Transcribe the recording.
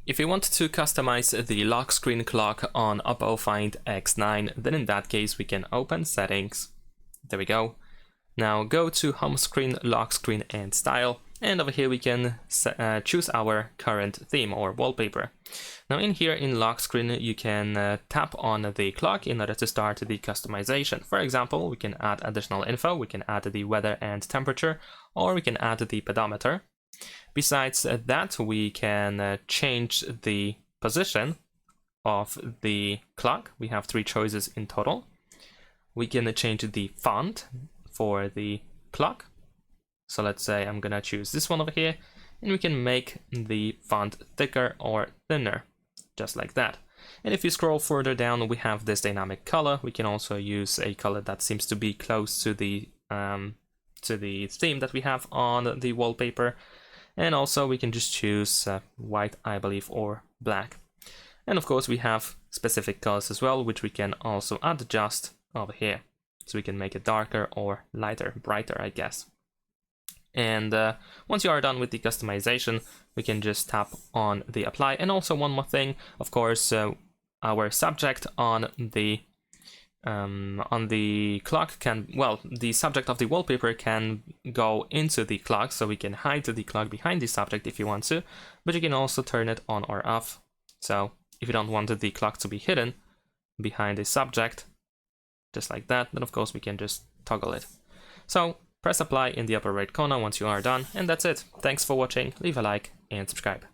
If you want to customize the lock screen clock on OPPO Find X9, then in that case we can open Settings. There we go. Now go to Home Screen, Lock Screen and Style, and over here we can choose our current theme or wallpaper. Now in here in Lock Screen you can tap on the clock in order to start the customization. For example, we can add additional info, we can add the weather and temperature, or we can add the pedometer. Besides that, we can change the position of the clock. We have 3 choices in total. We can change the font for the clock. So let's say I'm gonna choose this one over here, and we can make the font thicker or thinner, just like that. And if you scroll further down, we have this dynamic color. We can also use a color that seems to be close to the theme that we have on the wallpaper. And also we can just choose white, I believe, or black. And of course we have specific colors as well, which we can also adjust over here. So we can make it darker or lighter, brighter, I guess. And once you are done with the customization, we can just tap on the apply. And also one more thing, of course, our subject on the clock can, well, the subject of the wallpaper can go into the clock, so we can hide the clock behind the subject if you want to, but you can also turn it on or off. So if you don't want the clock to be hidden behind the subject, just like that, then of course we can just toggle it. So press apply in the upper right corner once you are done, and that's it. Thanks for watching, leave a like and subscribe.